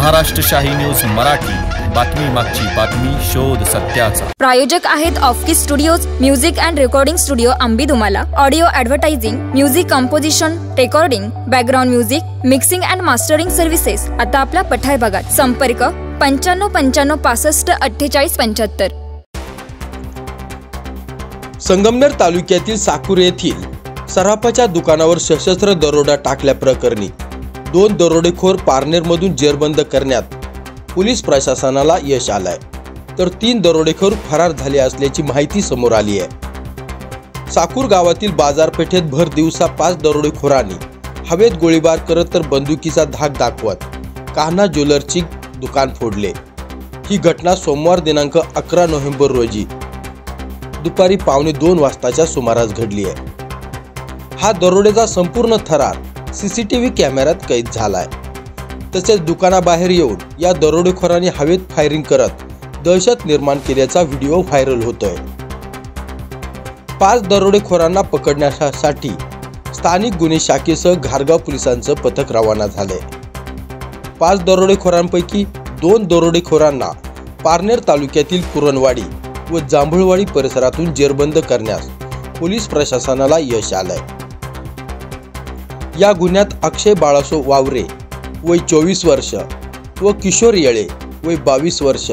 महाराष्ट्र शाही न्यूज मराठी, बातमी मागची बातमी, शोध सत्याचा। प्रायोजक आहेत ऑफकिस studios, music and recording studio Ambi Dumala, audio advertising, music composition, recording, background music, mixing and mastering services आता आपल्या पठार भागात। संपर्क 95 95 65 48 75। संगमनेर तालुक्यातील साकूर येथील सराफाच्या दुकानावर सशस्त्र दरोडा टाकल्या प्रकरणी 2 दरोडेखोर पारनेरमधून जेरबंद करण्यात पोलीस प्रशासनाला यश आलंय, तर 3 दरोडेखोर फरार झाले असल्याची माहिती समोर आली आहे। साकूर गावातील बाजारपेठेत भर दिवसा 5 दरोडेखोरांनी हवेत गोळीबार करत तर बंदुकीचा धाक दाखवत कान्हा ज्वेलर्सची दुकान फोडले। ही घटना सोमवार दिनांक 11 नोव्हेंबर रोजी दुपारी 1:15 वाजताच्या सुमारास घडली आहे। हा दरोडेचा संपूर्ण थरार सीसीटीव्ही कॅमेऱ्यात कैद झालाय। तसेच दुकानाबाहेर येऊन या दरोडेखोरांनी हवेत फायरिंग करत दहशत निर्माण केल्याचा व्हिडिओ व्हायरल होतोय। 5 दरोडेखोरांना पकडण्यासाठी स्थानिक गुन्हे शाखेसह घारगाव पोलिसांचं पथक रवाना झालंय। 5 दरोडेखोरांपैकी 2 दरोडेखोरांना पारनेर तालुक्यातील कुरणवाडी व जांभूळवाडी परिसरातून जेरबंद करण्यास पोलीस प्रशासनाला यश आलंय। या गुन्ह्यात अक्षय बाळासो वावरे वय 24 वर्ष व किशोर येळे वय 22 वर्ष,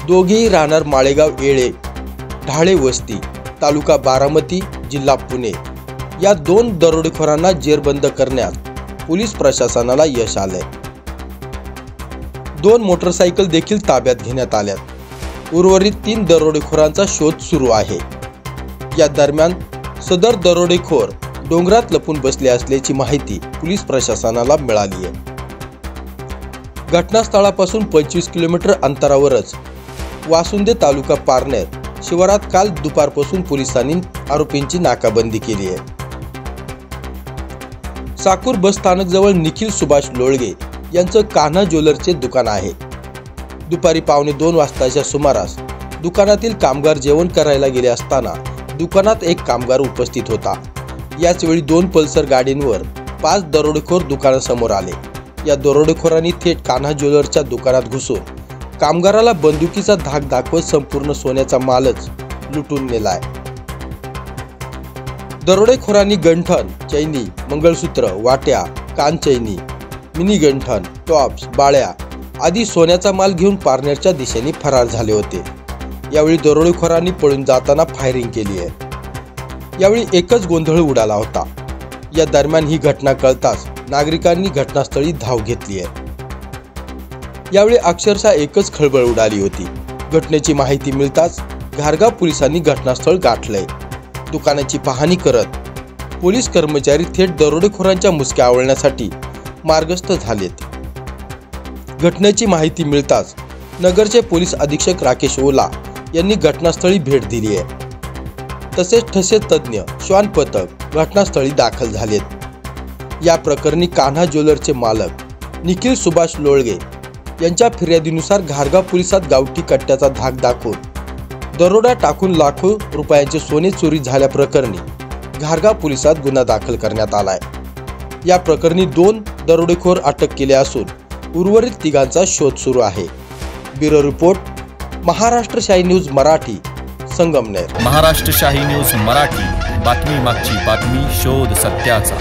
दोघेही राहणार माळेगाव येळे, ढाळे वस्ती, तालुका बारामती, जिल्हा पुणे, या 2 दरोडेखोरांना जेरबंद करण्यात पोलीस प्रशासनाला यश आलंय। 2 मोटरसायकल देखील ताब्यात घेण्यात आल्यात। उर्वरित 3 दरोडेखोरांचा शोध सुरू आहे। या दरम्यान सदर दरोडेखोर डोंगरात लपून बसले असल्याची माहिती पोलीस प्रशासनाला मिळाली आहे। घटनास्थळापासून 25 किलोमीटर अंतरावरच वासुंदे तालुका पारनेर शिवारात काल दुपारपासून पोलिसांनी आरोपींची नाकाबंदी केली आहे। साकूर बस स्थानक जवळ निखिल सुभाष लोळगे यांचं कान्हा ज्वेलर्सचे दुकान आहे। दुपारी 1:15 वाजताच्या सुमारास दुकानातील कामगार जेवण करायला गेले असताना दुकानात एक कामगार उपस्थित होता। याच वेळी 2 पल्सर गाडींवर 5 दरोडेखोर दुकानासमोर आले। या दरोडेखोरांनी थेट कान्हा ज्वेलर्सच्या दुकानात घुसून कामगाराला बंदुकीचा धाक दाखवत संपूर्ण सोन्याचा मालच लुटून नेलाय। दरोडेखोरांनी गंठण, चैनी, मंगळसूत्र, वाट्या, कानचैनी, मिनी गंठण, टॉप्स, बाळ्या आदी सोन्याचा माल घेऊन पारनेरच्या दिशेने फरार झाले होते। यावेळी दरोडेखोरांनी पळून जाताना फायरिंग केली आहे। यावेळी एकच गोंधळ उडाला होता। या दरम्यान ही घटना कळताच नागरिकांनी घटनास्थळी धाव घेतली आहे। यावेळी अक्षरशः एकच खळबळ उडाली होती। घटनेची माहिती मिळताच घारगाव पोलिसांनी घटनास्थळ गाठलंय। दुकानाची पाहणी करत पोलीस कर्मचारी थेट दरोडेखोरांच्या मुसक्या आवळण्यासाठी मार्गस्थ झालेत। घटनेची माहिती मिळताच नगरचे पोलीस अधीक्षक राकेश ओला यांनी घटनास्थळी भेट दिली आहे। तसेच ठसे तज्ञ श्वान पथक घटनास्थळी दाखल झालेत। या प्रकरणी कान्हा ज्वेलर्सचे मालक निखिल सुभाष लोळगे यांच्या फिर्यादीनुसार घारगाव पोलिसात गावठी कट्ट्याचा धाक दाखवून दरोडा टाकून लाखो रुपयांचे सोने चोरी झाल्या प्रकरणी घारगाव पोलिसात गुन्हा दाखल करण्यात आलाय। या प्रकरणी 2 दरोडेखोर अटक केले असून उर्वरित 3घांचा शोध सुरू आहे। ब्युरो रिपोर्ट, महाराष्ट्र शाही न्यूज मराठी, संगमनेर। महाराष्ट्र शाही न्यूज मराठी, बातमी मागची बातमी, शोध सत्याचा।